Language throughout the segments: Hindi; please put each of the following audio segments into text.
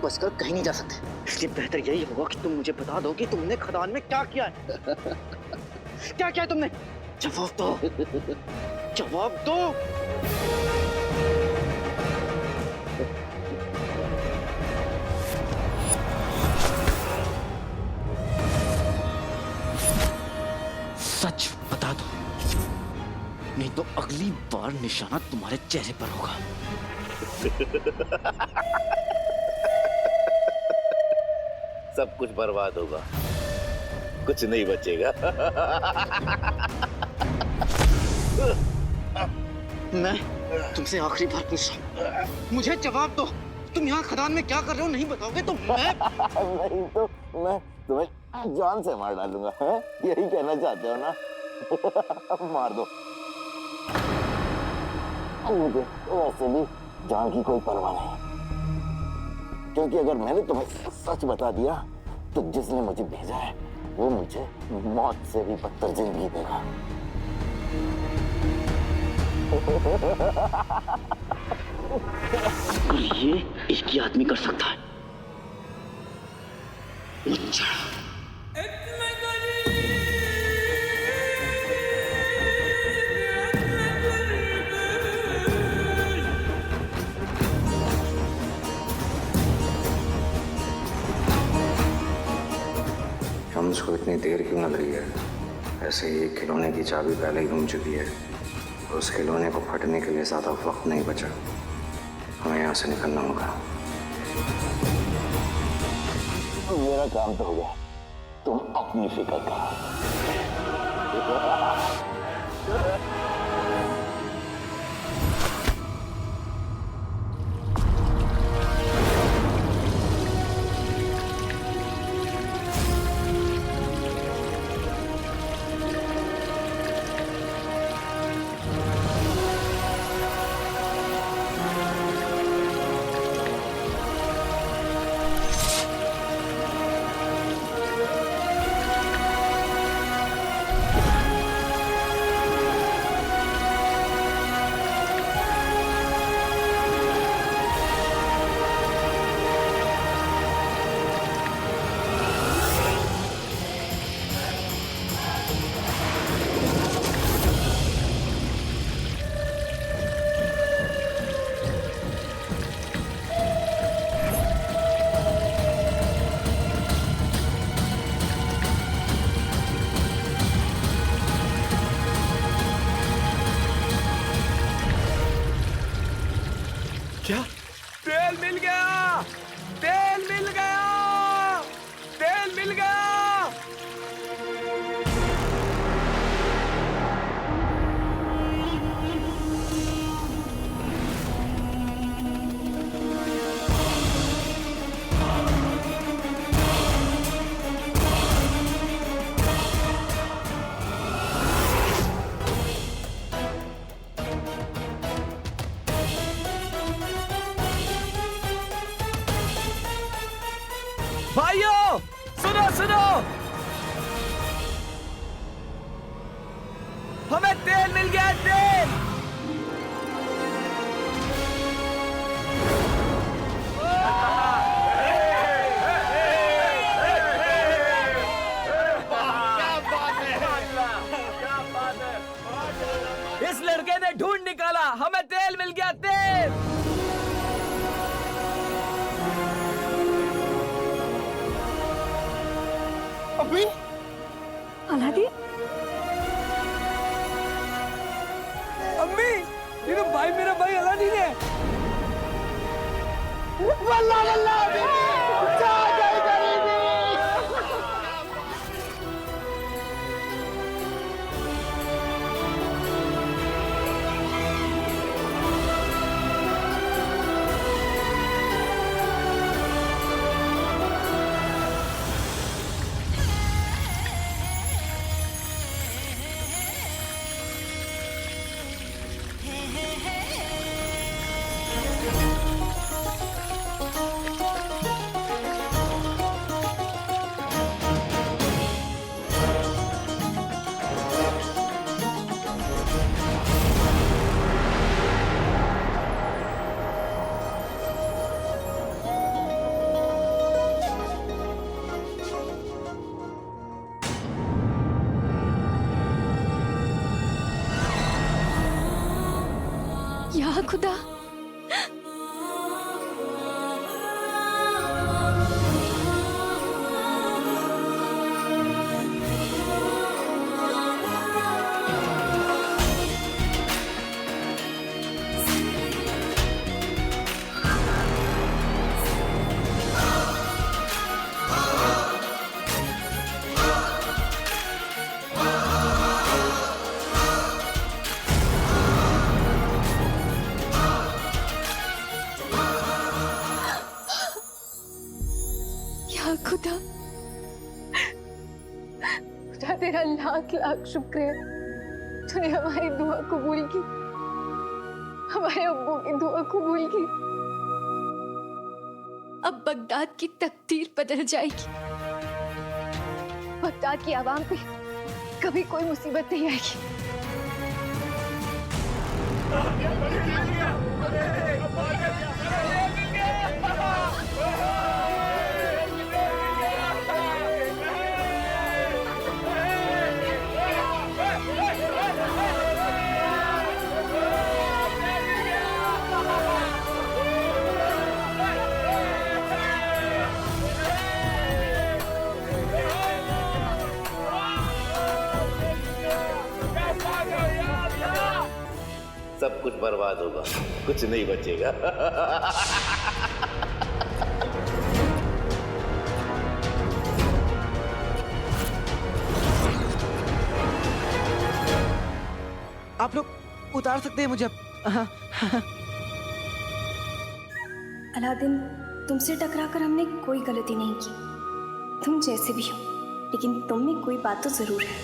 बचकर कहीं नहीं जा सकते, इसलिए बेहतर यही होगा कि तुम मुझे बता दो कि तुमने खदान में क्या किया है। क्या किया है तुमने? जवाब दो, जवाब दो। सच बता दो, नहीं तो अगली बार निशाना तुम्हारे चेहरे पर होगा। सब कुछ बर्बाद होगा, कुछ नहीं बचेगा। मैं तुमसे आखिरी बार पूछ रहा हूँ, मुझे जवाब दो। तुम यहाँ खदान में क्या कर रहे हो नहीं बताओगे तो मैं नहीं तो मैं तुम्हें जान से मार डालूंगा। है? यही कहना चाहते हो ना? मार दो। मुझे वैसे भी जान की कोई परवाह नहीं, क्योंकि अगर मैंने तुम्हें सच बता दिया तो जिसने मुझे भेजा है वो मुझे मौत से भी बदतर जिंदगी देगा। और ये एक ही आदमी कर सकता है, मुझे। शम्स को इतनी देर क्यों लग रही है? ऐसे ही एक खिलौने की चाबी पहले ही घूम चुकी है, उस खिलौने को फटने के लिए ज्यादा वक्त नहीं बचा। हमें यहाँ से निकलना होगा। मेरा काम तो हो गया, तुम अपनी फिक्र करो। क्या? तेल मिल गया! तेल मिल गया! तेल मिल गया! भाइयों, सुनो सुनो, हमें तेल मिल गया, तेल। इस लड़के ने ढूंढ निकाला, हमें तेल मिल गया, तेल। अभी अलादीन, अम्मी, ये तो भाई, मेरा भाई अलादीन है। वल्लाह वल्लाह जा गई गरीबी। या खुदा, या खुदा, खुदा तेरा लाख लाख शुक्र है, तूने हमारी दुआ कबूल की, हमारे अब्बू की दुआ कबूल की। अब बगदाद की तकदीर बदल जाएगी। बगदाद की आवाम पे कभी कोई मुसीबत नहीं आएगी। सब कुछ बर्बाद होगा, कुछ नहीं बचेगा। आप लोग उतार सकते हैं मुझे अब। अलादीन, तुमसे टकराकर हमने कोई गलती नहीं की। तुम जैसे भी हो, लेकिन तुम में कोई बात तो जरूर है।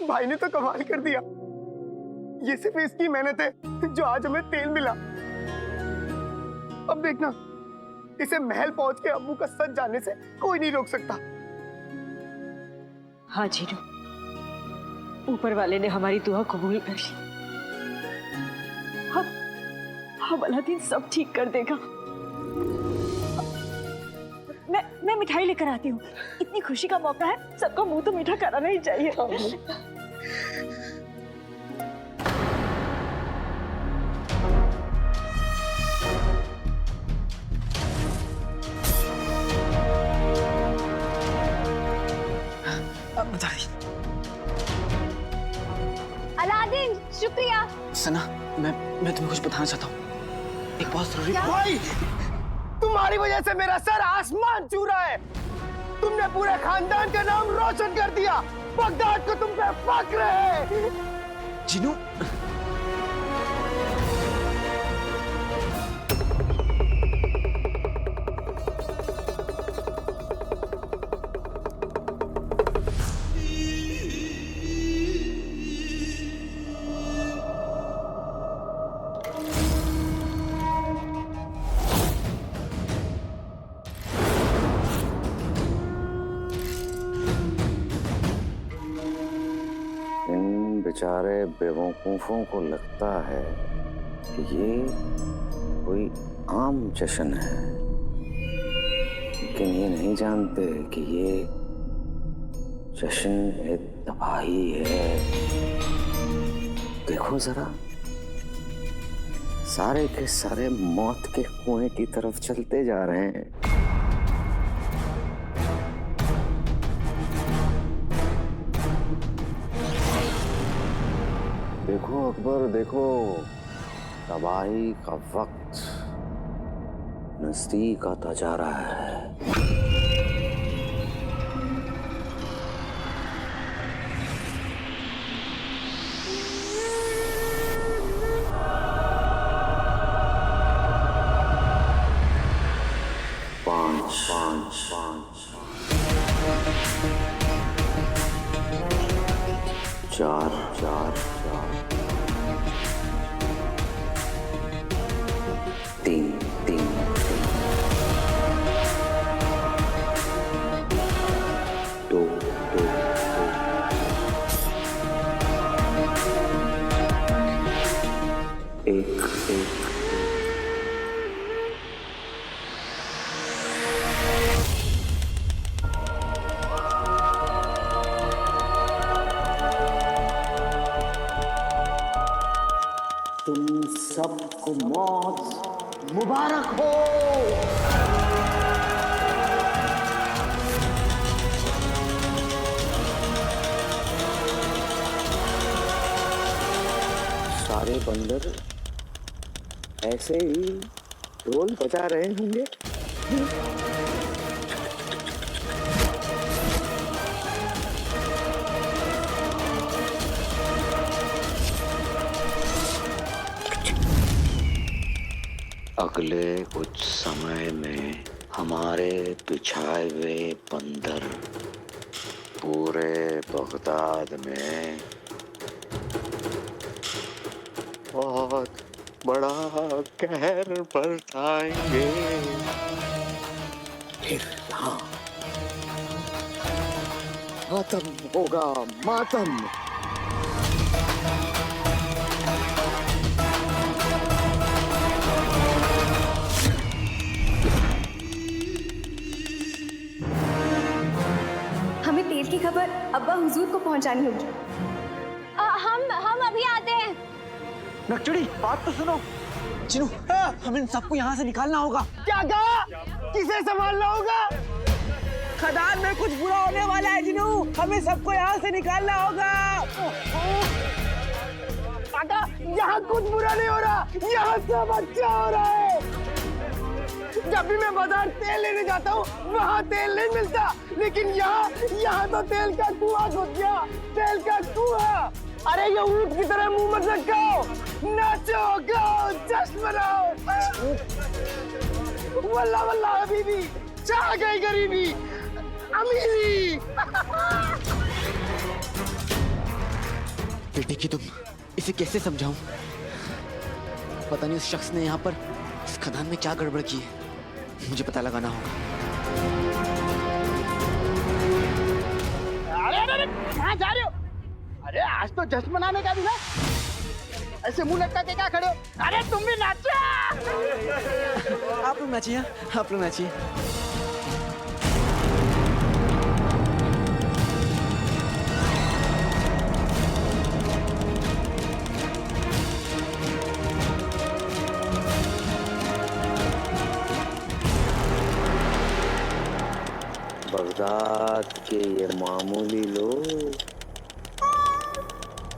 भाई ने तो कमाल कर दिया। ये सिर्फ इसकी मेहनत है जो आज हमें तेल मिला। अब देखना, इसे महल पहुंच के अब्बू का सच जानने से कोई नहीं रोक सकता। हाँ जीनू, ऊपर वाले ने हमारी दुआ कबूल कर ली। अब अलादीन सब ठीक कर देगा। मैं मिठाई लेकर आती हूँ। इतनी खुशी का मौका है, सबका मुंह तो मीठा कराना ही चाहिए। अलादीन, शुक्रिया। सना, मैं तुम्हें कुछ बताना चाहता हूँ, एक बहुत जरूरी। भाई, तुम्हारी वजह से मेरा सर आसमान छू रहा है। तुमने पूरे खानदान का नाम रोशन कर दिया। बगदाद को तुम पे फक्र है। जीनू, बेचारे बेवकूफों को लगता है कि ये कोई आम जश्न है, लेकिन ये नहीं जानते कि ये जश्न एक तबाही है। देखो जरा, सारे के सारे मौत के कुएं की तरफ चलते जा रहे हैं। देखो अकबर, देखो, तबाही का वक्त नजदीक आता जा रहा है। 4 4 3 3 2 2 1 1 तुम सबको मौत मुबारक हो। सारे बंदर ऐसे ही ढोल बजा रहे होंगे। अगले कुछ समय में हमारे बिछाए हुए बंदर पूरे बगदाद में बहुत बड़ा कहर बरसाएंगे। फिर हाँ, मातम होगा, मातम। हमें तेल की खबर अब्बा हुजूर को पहुंचानी होगी। हम अभी आते हैं। नकचड़ी, बात तो सुनो। चिनू, हमें इन सबको यहाँ से निकालना होगा। क्या कहा? किसे संभालना होगा? खदान में कुछ बुरा होने वाला है जिनू, हमें सबको यहाँ से निकालना होगा। काका, यहाँ कुछ बुरा नहीं हो रहा, यहाँ सब अच्छा हो रहा है। जब भी मैं बाजार तेल लेने जाता हूँ वहाँ तेल नहीं मिलता, लेकिन यहाँ तो तेल का कुआं घुस गया, तेल का कुआं। अरे ये ऊँट की तरह मुंह मत लटकाओ, नाचो, गाओ, जश्न मनाओ। वल्ला वल्ला हबीबी, चाह गई गरीबी, अमीरी। बेटे की तुम इसे कैसे समझाऊं? पता नहीं उस शख्स ने यहाँ पर इस खदान में क्या गड़बड़ की है, मुझे पता लगाना होगा। अरे कहाँ जा रहे हो? अरे आज तो जश्न मनाने का दिन है, ऐसे मुंह लटका के क्या खड़े हो? अरे तुम भी नाचो। आप लोग नाचिए, आप लोग नाचिए। बगदाद के ये मामूली लोग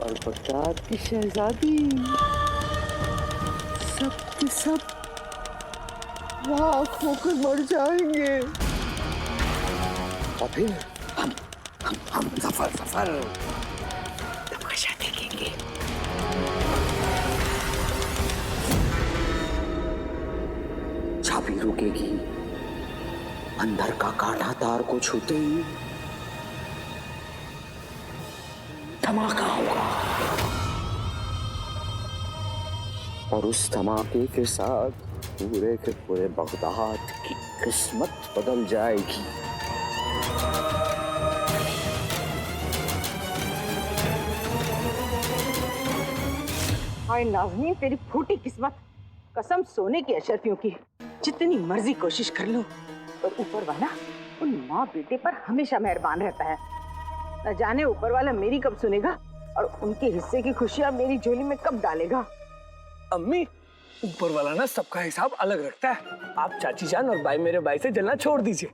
और बगदाद की शहजादी सब के सब राख होकर मर जाएंगे। और फिर हम सफर तमाशा देखेंगे। चाबी रुकेगी, अंदर का कांटा तार को छूते ही धमाका होगा, और उस धमाके के साथ पूरे के पूरे बगदाद की किस्मत बदल जाएगी। हाय नाज़नीन, तेरी फूटी किस्मत, कसम सोने की अशरफियों की। जितनी मर्जी कोशिश कर लूं, पर ऊपर वाला उन माँ बेटे पर हमेशा मेहरबान रहता है। न जाने ऊपर वाला मेरी कब सुनेगा और उनके हिस्से की खुशियां मेरी झोली में कब डालेगा। अम्मी, ऊपर वाला ना सबका हिसाब अलग रखता है। आप चाची जान और भाई मेरे भाई से जलना छोड़ दीजिए।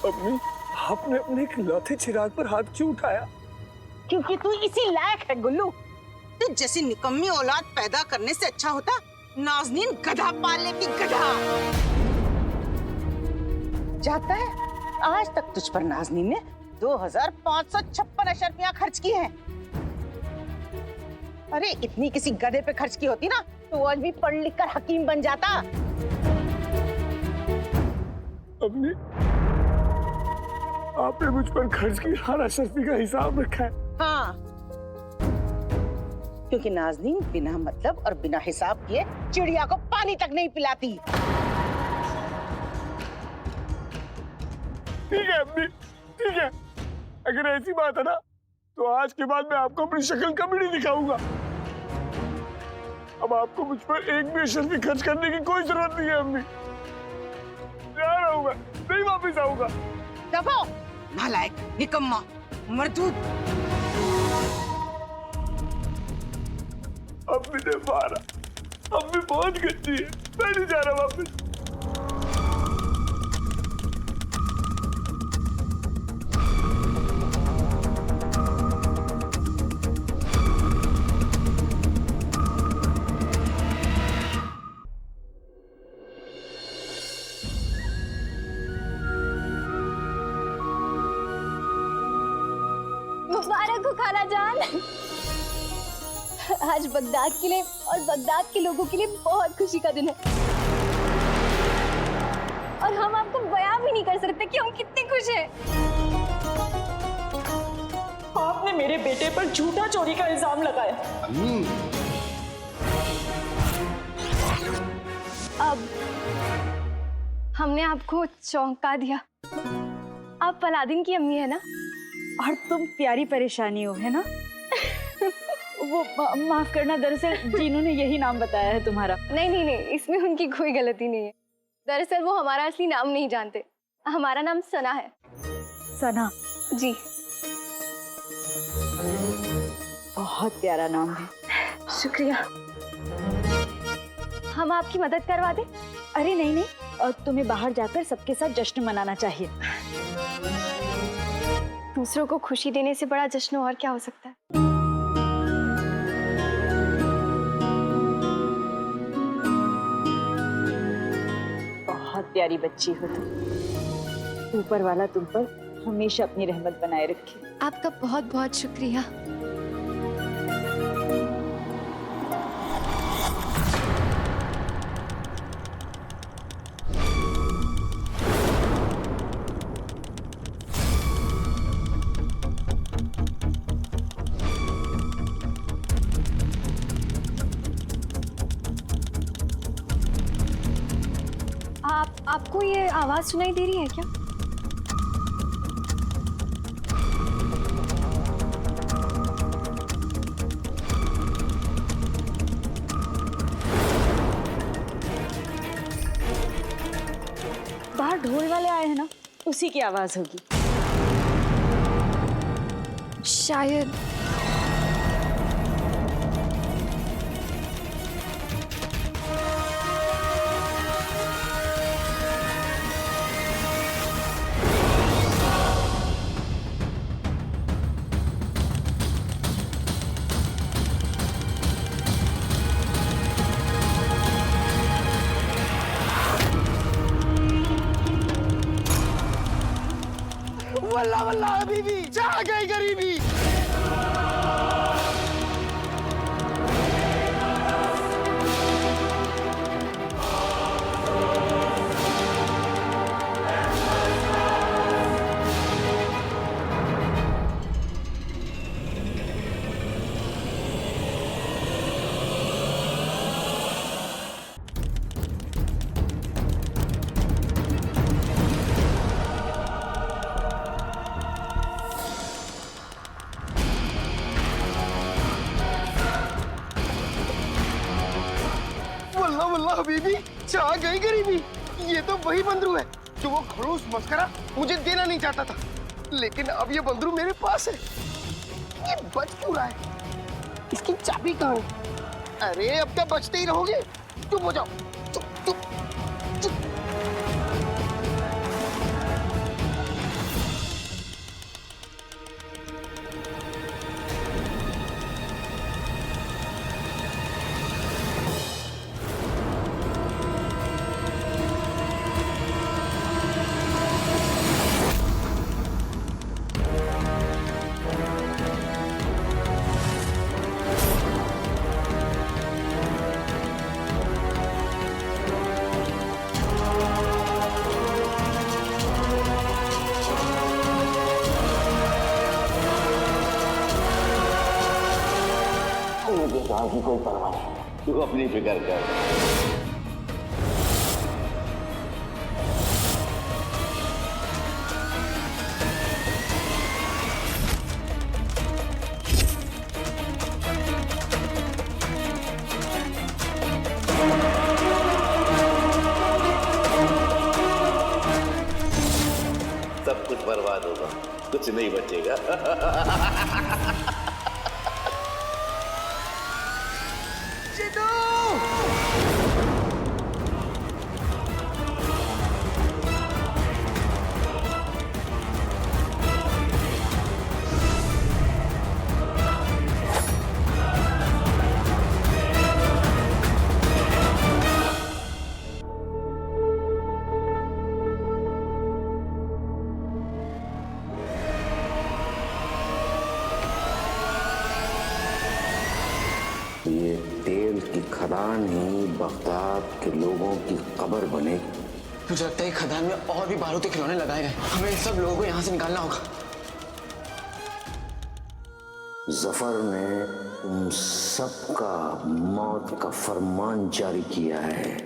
अम्मी, आपने अपने इकलौते चिराग पर हाथ क्यों उठाया? क्योंकि तू इसी लायक है गुल्लू। तू जैसी निकम्मी औलाद पैदा करने से अच्छा होता नाज़नीन गधा पाल लेती, गधा। जाता है, आज तक तुझ पर नाज़नीन ने 2556 अशरफियां खर्च की हैं। अरे इतनी किसी गधे पे खर्च की होती ना तो आज भी पढ़ लिख कर हकीम बन जाता। अम्मी, आपने मुझ पर खर्च की हर अशर्फी का हिसाब रखा है। हाँ, क्योंकि नाज़नीन बिना मतलब और बिना हिसाब किए चिड़िया को पानी तक नहीं पिलाती। ठीक है अम्मी, ठीक है। अगर ऐसी बात है ना तो आज के बाद मैं आपको अपनी शक्ल कभी नहीं दिखाऊंगा। अब आपको मुझ पर एक भी अशर्फी खर्च करने की कोई जरूरत नहीं है अम्मी। जा रहा हूं मैं, नहीं वापस आऊंगा। दफो, नालायक, निकम्मा, मरदूद। अम्मी ने मारा, अम्मी बहुत गंदी है, मैं नहीं जा रहा वापस। मुबारक हो खाला जान। आज बगदाद के लिए और बगदाद के लोगों के लिए बहुत खुशी का दिन है और हम आपको बयां भी नहीं कर सकते कि हम कितने खुश हैं। आपने मेरे बेटे पर झूठा चोरी का इल्जाम लगाया। अब हमने आपको चौंका दिया। आप अलादीन की अम्मी है ना? और तुम प्यारी परेशानी हो, है ना? वो माफ करना, दरअसल जीनू ने यही नाम बताया है तुम्हारा। नहीं नहीं नहीं, इसमें उनकी कोई गलती नहीं है। दरअसल वो हमारा असली नाम नहीं जानते। हमारा नाम सना है। सना? जी। बहुत प्यारा नाम है। शुक्रिया। हम आपकी मदद करवा दें? अरे नहीं नहीं, और तुम्हें बाहर जाकर सबके साथ जश्न मनाना चाहिए। दूसरों को खुशी देने से बड़ा जश्न और क्या हो सकता है? बहुत प्यारी बच्ची हो तुम। ऊपर वाला तुम पर हमेशा अपनी रहमत बनाए रखे। आपका बहुत बहुत शुक्रिया। आपको ये आवाज सुनाई दे रही है क्या? बाहर ढोल वाले आए हैं ना, उसी की आवाज होगी शायद। वल्ला वल्ला हबीबी, जा गई गरीबी। हबीबी, छा गई गरीबी। ये तो वही बंदरू है जो वो खड़ूस मस्करा मुझे देना नहीं चाहता था, लेकिन अब ये बंदरू मेरे पास है। ये बच क्यों रहा है? इसकी चाबी कहाँ है? अरे अब क्या बचते ही रहोगे? चुप हो जाओ, चुप चुप चुप। तू अपनी फिक्र कर। सब कुछ बर्बाद होगा, कुछ नहीं बचेगा। ये तेल की खदान ही बगदाद के लोगों की कब्र बनेगी। मुझे लगता है खदान में और भी बारूदी खिलौने लगाए गए। हमें इन सब लोगों को यहाँ से निकालना होगा। जफर ने तुम सबका मौत का फरमान जारी किया है।